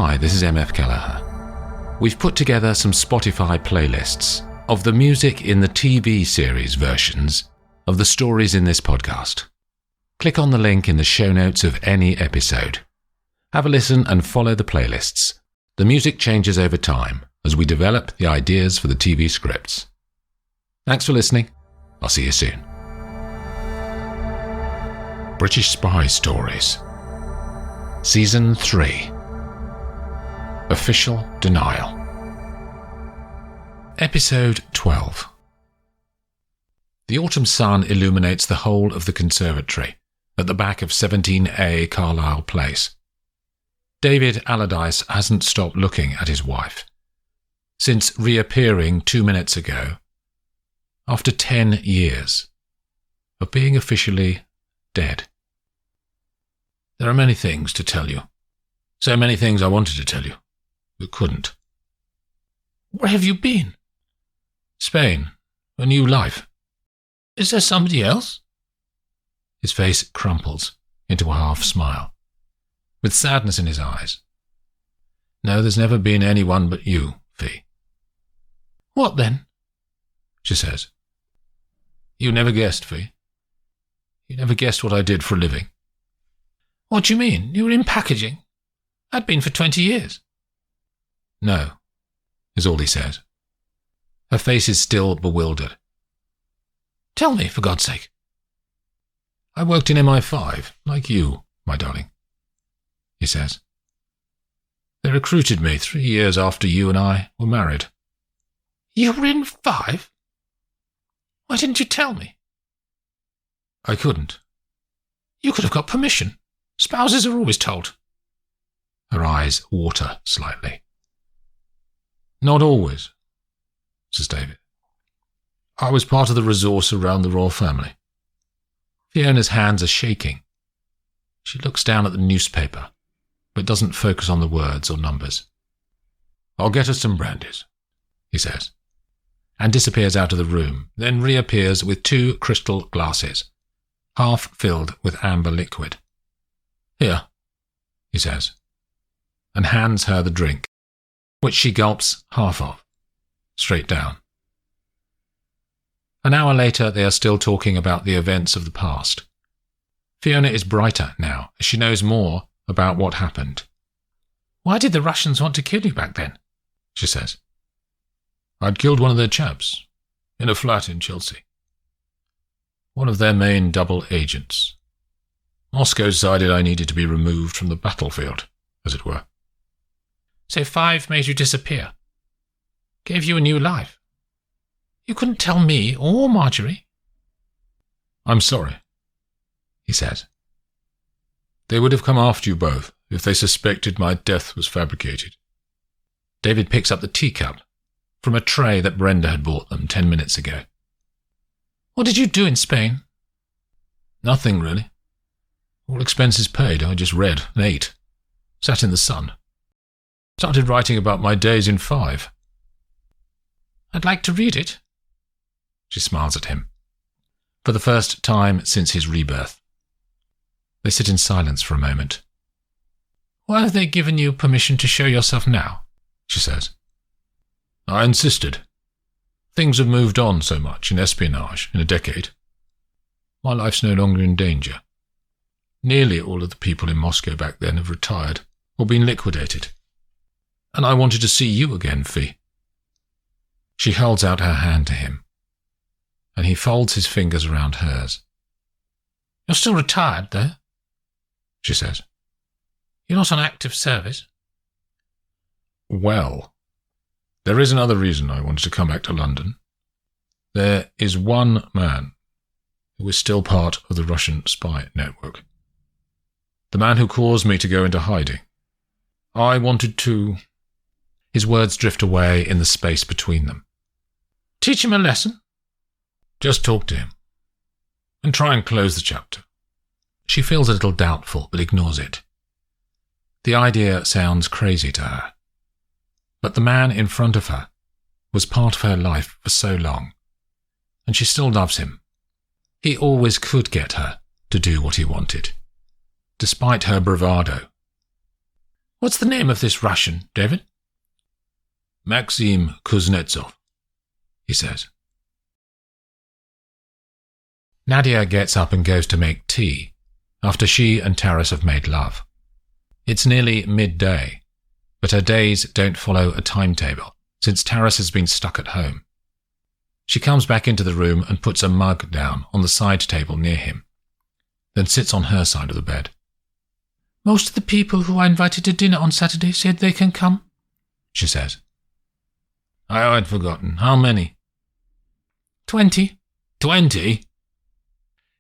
Hi, this is MF Kelleher. We've put together some Spotify playlists of the music in the TV series versions of the stories in this podcast. Click on the link in the show notes of any episode. Have a listen and follow the playlists. The music changes over time as we develop the ideas for the TV scripts. Thanks for listening. I'll see you soon. British Spy Stories Season 3 Official Denial Episode 12 The autumn sun illuminates the whole of the conservatory at the back of 17A Carlisle Place. David Allardyce hasn't stopped looking at his wife since reappearing 2 minutes ago, after 10 years of being officially dead. There are many things to tell you. So many things I wanted to tell you, but couldn't. Where have you been? Spain. A new life. Is there somebody else? His face crumples into a half smile, with sadness in his eyes. No, there's never been anyone but you, Fee. What then? She says. You never guessed, Fee. You never guessed what I did for a living. What do you mean? You were in packaging. I'd been for 20 years. No, is all he says. Her face is still bewildered. Tell me, for God's sake. I worked in MI5, like you, my darling, he says. They recruited me 3 years after you and I were married. You were in 5? Why didn't you tell me? I couldn't. You could have got permission. Spouses are always told. Her eyes water slightly. Not always, says David. I was part of the resource around the royal family. Fiona's hands are shaking. She looks down at the newspaper, but doesn't focus on the words or numbers. I'll get us some brandies, he says, and disappears out of the room, then reappears with 2 crystal glasses, half filled with amber liquid. Here, he says, and hands her the drink, which she gulps half of, straight down. An hour later, they are still talking about the events of the past. Fiona is brighter now, as she knows more about what happened. Why did the Russians want to kill you back then? She says. I'd killed one of their chaps, in a flat in Chelsea. One of their main double agents. Moscow decided I needed to be removed from the battlefield, as it were. So 5 made you disappear. Gave you a new life. You couldn't tell me or Marjorie. I'm sorry, he says. They would have come after you both if they suspected my death was fabricated. David picks up the teacup from a tray that Brenda had bought them 10 minutes ago. What did you do in Spain? Nothing, really. All expenses paid. I just read and ate. Sat in the sun. Started writing about my days in 5. I'd like to read it. She smiles at him. For the first time since his rebirth. They sit in silence for a moment. Why have they given you permission to show yourself now? She says. I insisted. Things have moved on so much in espionage in a decade. My life's no longer in danger. Nearly all of the people in Moscow back then have retired or been liquidated. And I wanted to see you again, Fee. She holds out her hand to him, and he folds his fingers around hers. You're still retired, though, she says. You're not on active service. Well, there is another reason I wanted to come back to London. There is one man who is still part of the Russian spy network. The man who caused me to go into hiding. I wanted to... His words drift away in the space between them. Teach him a lesson? Just talk to him. And try and close the chapter. She feels a little doubtful, but ignores it. The idea sounds crazy to her. But the man in front of her was part of her life for so long, and she still loves him. He always could get her to do what he wanted, despite her bravado. What's the name of this Russian, David? Maxim Kuznetsov, he says. Nadia gets up and goes to make tea, after she and Taras have made love. It's nearly midday, but her days don't follow a timetable, since Taras has been stuck at home. She comes back into the room and puts a mug down on the side table near him, then sits on her side of the bed. Most of the people who I invited to dinner on Saturday said they can come, she says. I had forgotten. How many? 20. 20?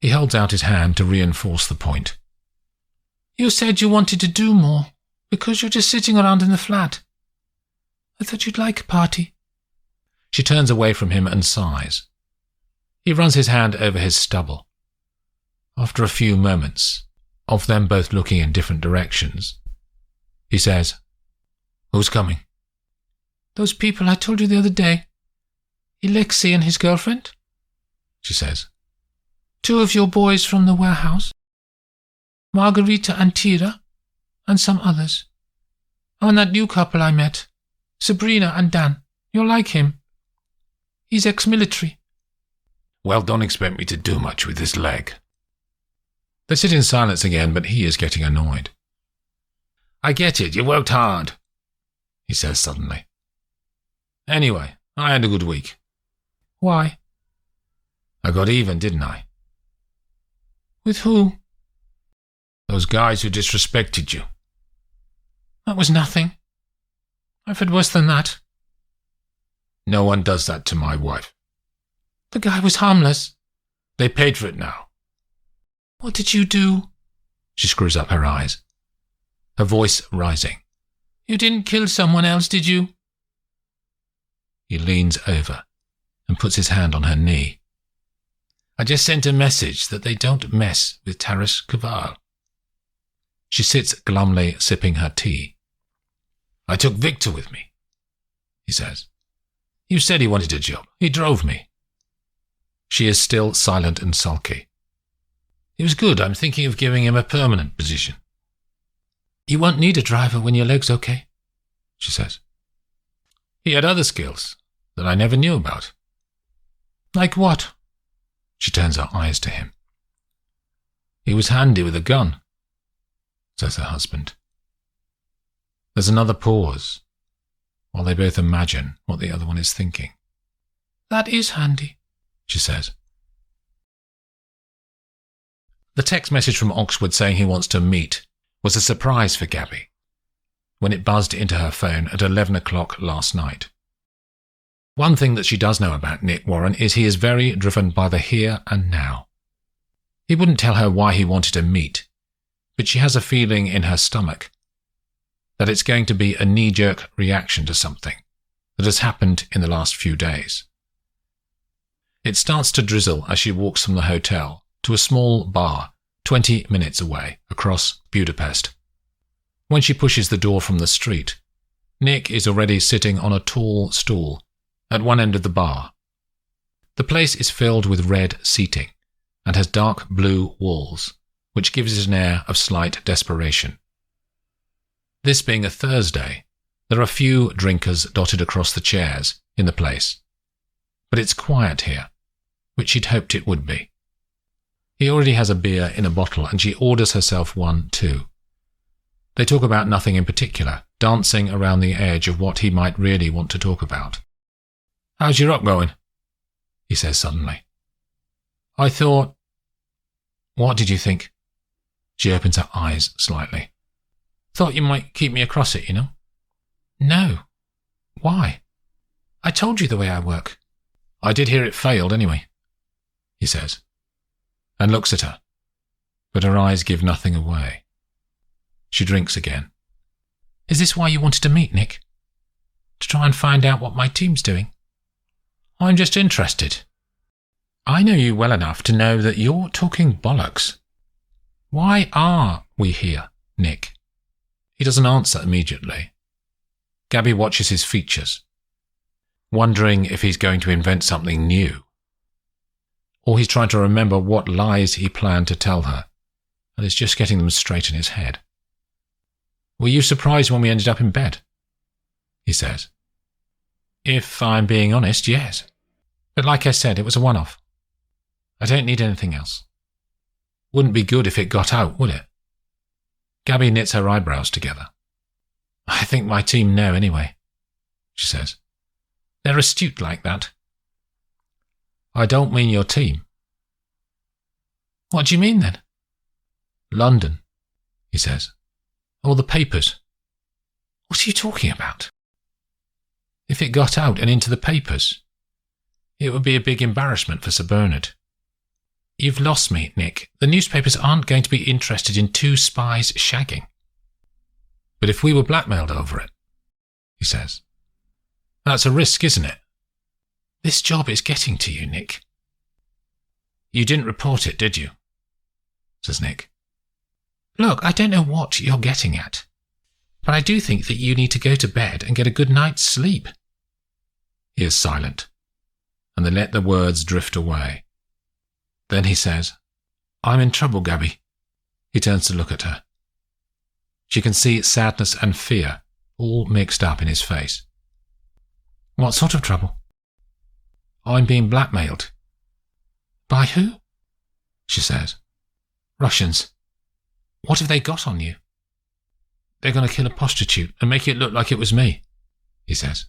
He holds out his hand to reinforce the point. You said you wanted to do more, because you're just sitting around in the flat. I thought you'd like a party. She turns away from him and sighs. He runs his hand over his stubble. After a few moments, of them both looking in different directions, he says, Who's coming? Those people I told you the other day. Alexei and his girlfriend, she says. 2 of your boys from the warehouse. Margarita and Tira, and some others. Oh, and that new couple I met, Sabrina and Dan. You'll like him. He's ex-military. Well, don't expect me to do much with this leg. They sit in silence again, but he is getting annoyed. I get it, you worked hard, he says suddenly. Anyway, I had a good week. Why? I got even, didn't I? With who? Those guys who disrespected you. That was nothing. I've had worse than that. No one does that to my wife. The guy was harmless. They paid for it now. What did you do? She screws up her eyes, her voice rising. You didn't kill someone else, did you? He leans over and puts his hand on her knee. I just sent a message that they don't mess with Taras Kaval. She sits glumly sipping her tea. I took Victor with me, he says. You said he wanted a job. He drove me. She is still silent and sulky. It was good. I'm thinking of giving him a permanent position. You won't need a driver when your leg's okay, she says. He had other skills that I never knew about. Like what? She turns her eyes to him. He was handy with a gun, says her husband. There's another pause, while they both imagine what the other one is thinking. That is handy, she says. The text message from Oxford saying he wants to meet was a surprise for Gabby when it buzzed into her phone at 11 o'clock last night. One thing that she does know about Nick Warren is he is very driven by the here and now. He wouldn't tell her why he wanted to meet, but she has a feeling in her stomach that it's going to be a knee-jerk reaction to something that has happened in the last few days. It starts to drizzle as she walks from the hotel to a small bar 20 minutes away across Budapest. When she pushes the door from the street, Nick is already sitting on a tall stool at one end of the bar. The place is filled with red seating and has dark blue walls, which gives it an air of slight desperation. This being a Thursday, there are few drinkers dotted across the chairs in the place, but it's quiet here, which she'd hoped it would be. He already has a beer in a bottle, and she orders herself one too. They talk about nothing in particular, dancing around the edge of what he might really want to talk about. How's your up going? He says suddenly. I thought... What did you think? She opens her eyes slightly. Thought you might keep me across it, you know? No. Why? I told you the way I work. I did hear it failed anyway, he says, and looks at her, but her eyes give nothing away. She drinks again. Is this why you wanted to meet, Nick? To try and find out what my team's doing? I'm just interested. I know you well enough to know that you're talking bollocks. Why are we here, Nick? He doesn't answer immediately. Gabby watches his features, wondering if he's going to invent something new, or he's trying to remember what lies he planned to tell her, and is just getting them straight in his head. Were you surprised when we ended up in bed? He says. If I'm being honest, yes. But like I said, it was a one-off. I don't need anything else. Wouldn't be good if it got out, would it? Gabby knits her eyebrows together. I think my team know anyway, she says. They're astute like that. I don't mean your team. What do you mean then? London, he says. All the papers. What are you talking about? If it got out and into the papers, it would be a big embarrassment for Sir Bernard. You've lost me, Nick. The newspapers aren't going to be interested in two spies shagging. But if we were blackmailed over it, he says. That's a risk, isn't it? This job is getting to you, Nick. You didn't report it, did you? Says Nick. Look, I don't know what you're getting at, but I do think that you need to go to bed and get a good night's sleep. He is silent, and they let the words drift away. Then he says, I'm in trouble, Gabby. He turns to look at her. She can see sadness and fear all mixed up in his face. What sort of trouble? I'm being blackmailed. By who? She says. Russians. What have they got on you? They're going to kill a prostitute and make it look like it was me, he says.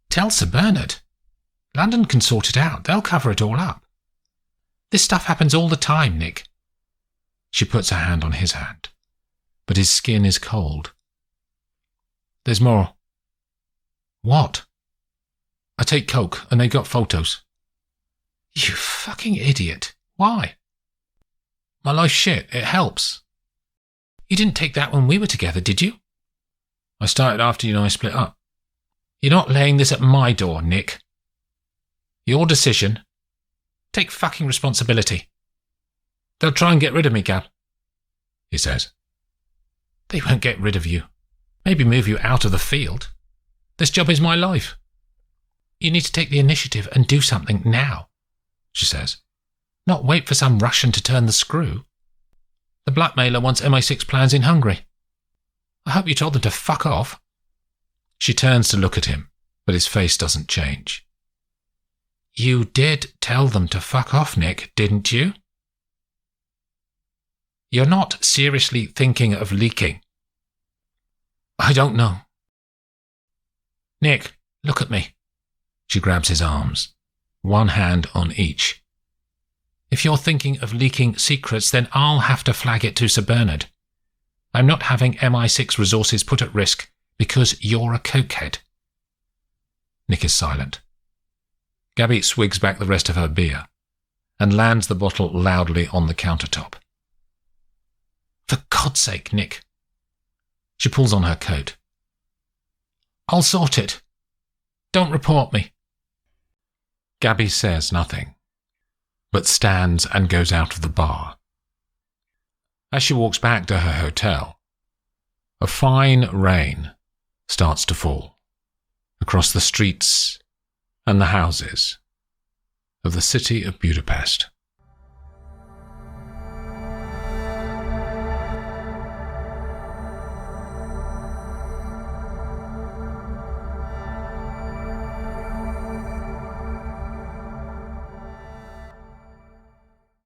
Tell Sir Bernard. London can sort it out. They'll cover it all up. This stuff happens all the time, Nick. She puts her hand on his hand, but his skin is cold. There's more. What? I take coke and they got photos. You fucking idiot. Why? My life's shit. It helps. You didn't take that when we were together, did you? I started after you and I split up. You're not laying this at my door, Nick. Your decision. Take fucking responsibility. They'll try and get rid of me, Gab, he says. They won't get rid of you. Maybe move you out of the field. This job is my life. You need to take the initiative and do something now, she says. Not wait for some Russian to turn the screw. The blackmailer wants MI6 plans in Hungary. I hope you told them to fuck off. She turns to look at him, but his face doesn't change. You did tell them to fuck off, Nick, didn't you? You're not seriously thinking of leaking. I don't know. Nick, look at me. She grabs his arms, one hand on each. If you're thinking of leaking secrets, then I'll have to flag it to Sir Bernard. I'm not having MI6 resources put at risk because you're a cokehead. Nick is silent. Gabby swigs back the rest of her beer and lands the bottle loudly on the countertop. For God's sake, Nick. She pulls on her coat. I'll sort it. Don't report me. Gabby says nothing, but stands and goes out of the bar. As she walks back to her hotel, a fine rain starts to fall across the streets and the houses of the city of Budapest.